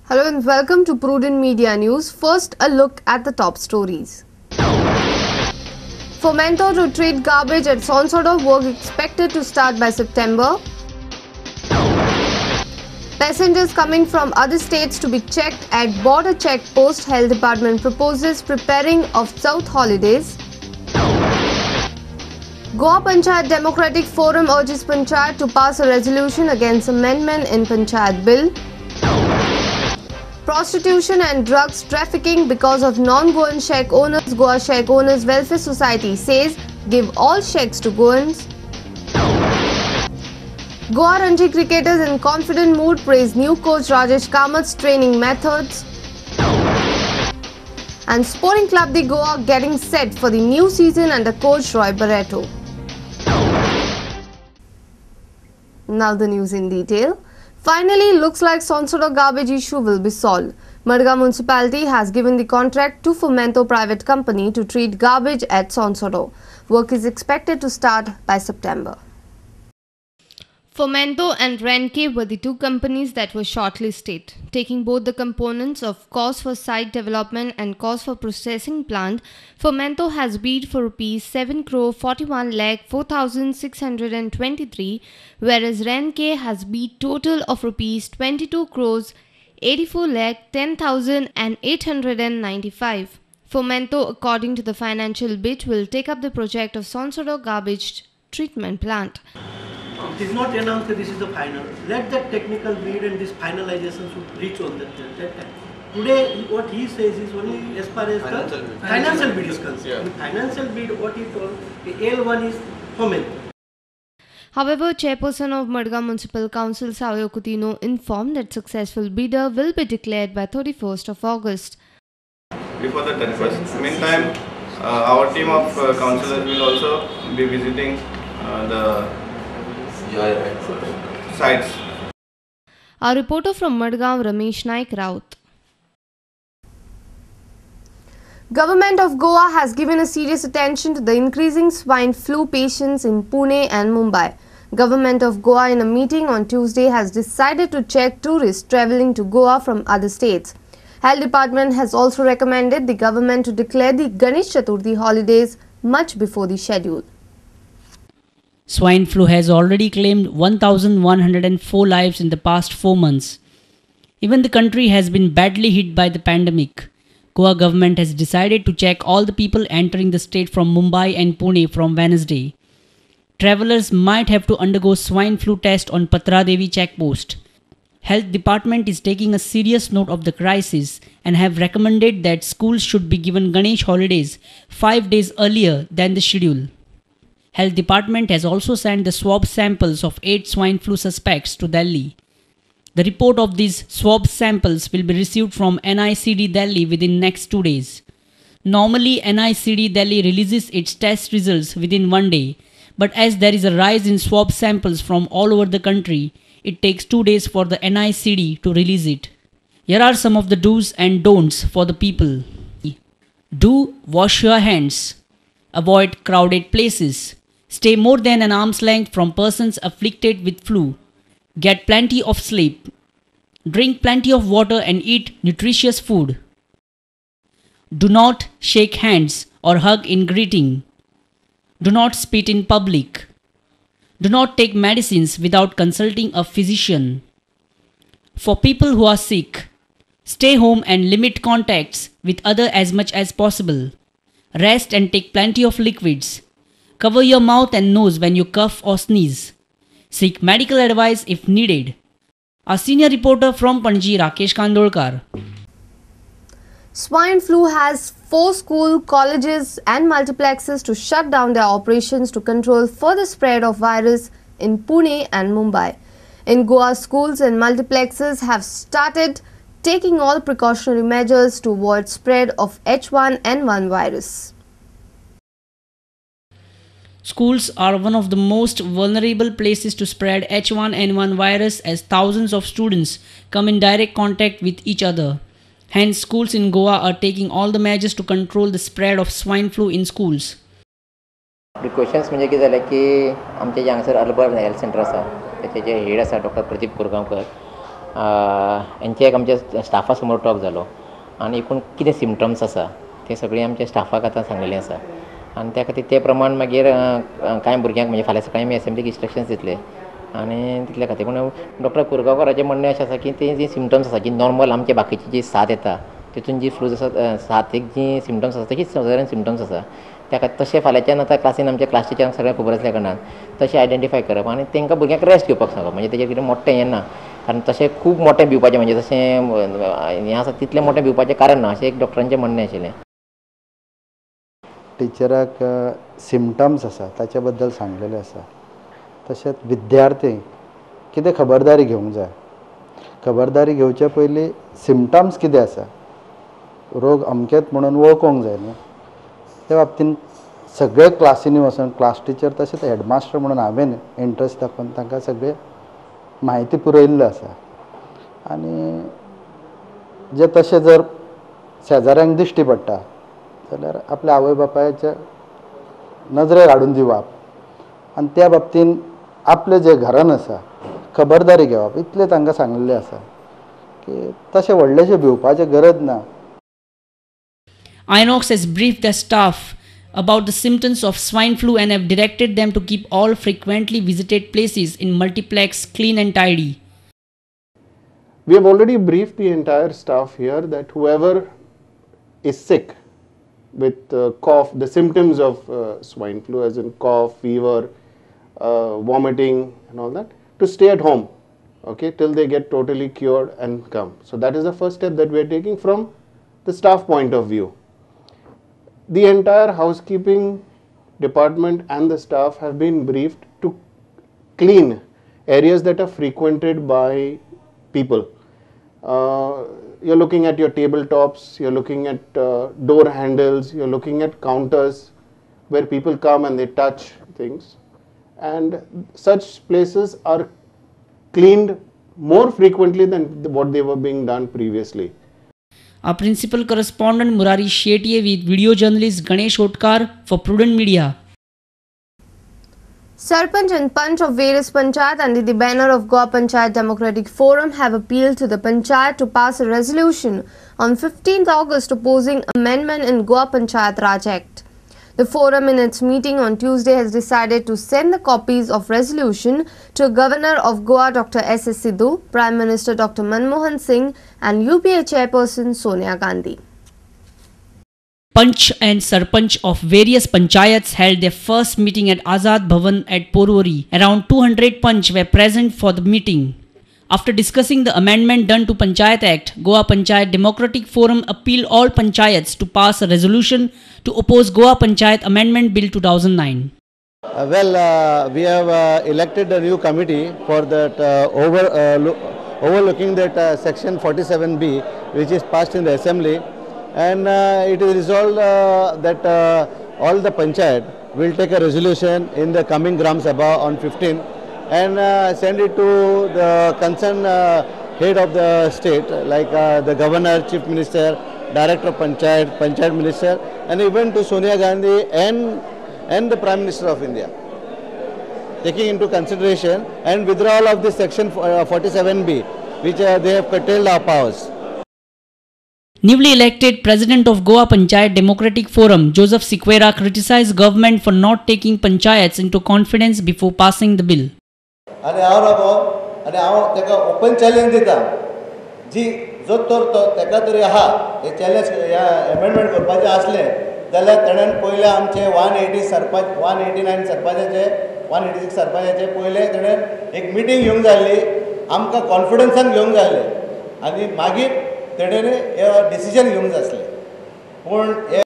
Hello and welcome to Prudent Media News. First, a look at the top stories. Fomento to treat garbage at Sonsodo work expected to start by September. Passengers coming from other states to be checked at border check post. Health Department proposes preparing of South holidays. Goa Panchayat Democratic Forum urges Panchayat to pass a resolution against amendment in Panchayat Bill. Prostitution and drugs trafficking because of non-Goan shack owners. Goa Shack Owners Welfare Society says give all shacks to Goans. Goa Ranji cricketers in confident mood praise new coach Rajesh Kamath's training methods. And Sporting Club de Goa getting set for the new season under coach Roy Barreto. Now the news in detail. Finally, looks like Sonsodo garbage issue will be solved. Madgaon municipality has given the contract to Fomento private company to treat garbage at Sonsodo. Work is expected to start by September. Fomento and Renke were the two companies that were shortlisted. Taking both the components of cost for site development and cost for processing plant, Fomento has bid for rupees 7,41,04,623, whereas Renke has bid total of rupees 22,84,10,895. Fomento, according to the financial bid, will take up the project of Sonsodo garbage treatment plant. It is not announced that this is the final. Let that technical bid and this finalization should reach on that time. Today, what he says is only as far as the financial bid is concerned. Yeah. Financial bid, what he told, the L1 is Fomento. However, Chairperson of Madgaon Municipal Council Savio Coutinho informed that successful bidder will be declared by 31st of August. Before the 31st. Meantime, our team of councillors will also be visiting the sites. Our reporter from Madgaon, Ramesh Naik Raut. Government of Goa has given a serious attention to the increasing swine flu patients in Pune and Mumbai. Government of Goa in a meeting on Tuesday has decided to check tourists travelling to Goa from other states. Health Department has also recommended the government to declare the Ganesh Chaturthi holidays much before the schedule. Swine flu has already claimed 1,104 lives in the past 4 months. Even the country has been badly hit by the pandemic. Goa government has decided to check all the people entering the state from Mumbai and Pune from Wednesday. Travellers might have to undergo swine flu test on Patra Devi checkpost. Health Department is taking a serious note of the crisis and have recommended that schools should be given Ganesh holidays 5 days earlier than the schedule. Health Department has also sent the swab samples of 8 swine flu suspects to Delhi. The report of these swab samples will be received from NICD Delhi within next 2 days. Normally, NICD Delhi releases its test results within 1 day, but as there is a rise in swab samples from all over the country, it takes 2 days for the NICD to release it. Here are some of the do's and don'ts for the people. Do wash your hands. Avoid crowded places. Stay more than an arm's length from persons afflicted with flu. Get plenty of sleep. Drink plenty of water and eat nutritious food. Do not shake hands or hug in greeting. Do not spit in public. Do not take medicines without consulting a physician. For people who are sick, stay home and limit contacts with others as much as possible. Rest and take plenty of liquids. Cover your mouth and nose when you cough or sneeze. Seek medical advice if needed. Our senior reporter from Panji, Rakesh Kandolkar. Swine flu has forced school, colleges and multiplexes to shut down their operations to control further spread of virus in Pune and Mumbai. In Goa, schools and multiplexes have started taking all precautionary measures to avoid spread of H1N1 virus. Schools are one of the most vulnerable places to spread H1N1 virus as thousands of students come in direct contact with each other. Hence, schools in Goa are taking all the measures to control the spread of swine flu in schools. Precautions म्हणजे कितें जालें की आमचे जे हांगासर Albert health centre आसा त्याचे जे head आसा doctor Pradeep Korgaonkar हेंचे एक आमच्या स्टाफा समोर टॉक जालो आनी एकूण कितें सिमटम्स आसा ते सगळीं आमच्या स्टाफाक आतां सांगलेलीं आसा आनी त्या खातीर ते प्रमाण मागीर कांय भुरग्यांक म्हणजे फाल्यां सकाळीं आमी एसेंब्लीक इन्स्ट्रक्शन्स दितले आनी तितल्या खातीर पूण डॉक्टर कुरगांवकाराचें म्हणणें अशें आसा की ते जी सिमटम्स आसा जी नॉर्मल आमचे बाकीची जी साथ येता तितून जी फ्लू आसा साथीक जी सिमटम्स आसा तशीच सादारण सिमटम्स आसा त्या खातीर तशें फाल्यांच्यान आतां क्लासीन आमच्या क्लास टिचरांक सगळ्यांक खबर आसल्या कारणान तशें आयडेंटिफाय करप आनी तांकां भुरग्यांक रेस्ट घेवपाक सांगप म्हणजे तेजेर कितें मोठें हें ना कारण तशें खूब मोठें भिवपाचें म्हणजे तशें हें आसा तितलें मोठें भिवपाचें कारण ना अशें एक डॉक्टरांचें म्हणणें आशिल्लें. टिचराक सिमटम्स आसा ताचे बद्दल सांगलेलें आसा तशेंच विद्यार्थी कितें खबरदारी घेवंक जाय खबरदारी घेवचे पयलीं सिमटम्स कितें आसा रोग अमकेच म्हणून वळखूंक जाय न्ही त्या बाबतींत सगळे क्लासींनी वचून क्लास टिचर तशेंच हेडमास्टर म्हणून हांवें इंट्रस्ट दाखोवन तांकां सगळे म्हायती पुरयल्ली आसा आनी जे तशें जर शेजाऱ्यांक दिश्टी पडटा जाल्यार आपल्या आवय बापायच्या नजरेक हाडून दिवप आनी त्या बाबतींत आपले जे घरान आसा खबरदारी घेवप इतलें तांकां सांगलेलें आसा की तशें व्हडलेशें भिवपाचें गरज ना. INOX has briefed the staff about the symptoms of swine flu and have directed them to keep all frequently visited places in multiplex clean and tidy. We have already briefed the entire staff here that whoever is sick with cough, the symptoms of swine flu as in cough, fever, vomiting and all that, to stay at home, okay, till they get totally cured and come. So that is the first step that we are taking from the staff point of view. The entire housekeeping department and the staff have been briefed to clean areas that are frequented by people. You're looking at your tabletops, you're looking at door handles, you're looking at counters where people come and they touch things, and such places are cleaned more frequently than what they were being done previously. Our principal correspondent Murari Shetye with video journalist Ganesh Otkar for Prudent Media. Sarpanch and Panch of various Panchayat under the banner of Goa Panchayat Democratic Forum have appealed to the Panchayat to pass a resolution on 15th August opposing amendment in Goa Panchayat Raj Act. The forum in its meeting on Tuesday has decided to send the copies of resolution to Governor of Goa Dr. S.S. Sidhu, Prime Minister Dr. Manmohan Singh and UPA Chairperson Sonia Gandhi. Panch and Sarpanch of various panchayats held their first meeting at Azad Bhavan at Porvorim. Around 200 Panch were present for the meeting. After discussing the amendment done to Panchayat Act, Goa Panchayat Democratic Forum appealed all panchayats to pass a resolution to oppose Goa Panchayat Amendment Bill 2009. We have elected a new committee for that overlooking that section 47B which is passed in the assembly, and it is resolved that all the panchayat will take a resolution in the coming Gram Sabha on 15 and send it to the concerned head of the state like the governor, chief minister, director of panchayat, panchayat minister, and even to Sonia Gandhi and the Prime Minister of India, taking into consideration and withdrawal of this section 47B which they have curtailed our powers. Newly elected President of Goa Panchayat Democratic Forum, Joseph Sequeira, criticized government for not taking panchayats into confidence before passing the bill. आणि हांव ताका open challenge दिता जी जो तर ताका तरी आहा हे challenge amendment करपाचें आसलें जाल्यार ताणें पयलें आमचे 189 सरपंचाचे 186 सरपंचाचे पयलें ताणें एक मिटींग घेवंक जाय आसली, आमकां कॉन्फिडन्सान घेवंक जाय आसलें आनी मागीर ताणें डिसिजन घेवंक जाय आसलें. पूण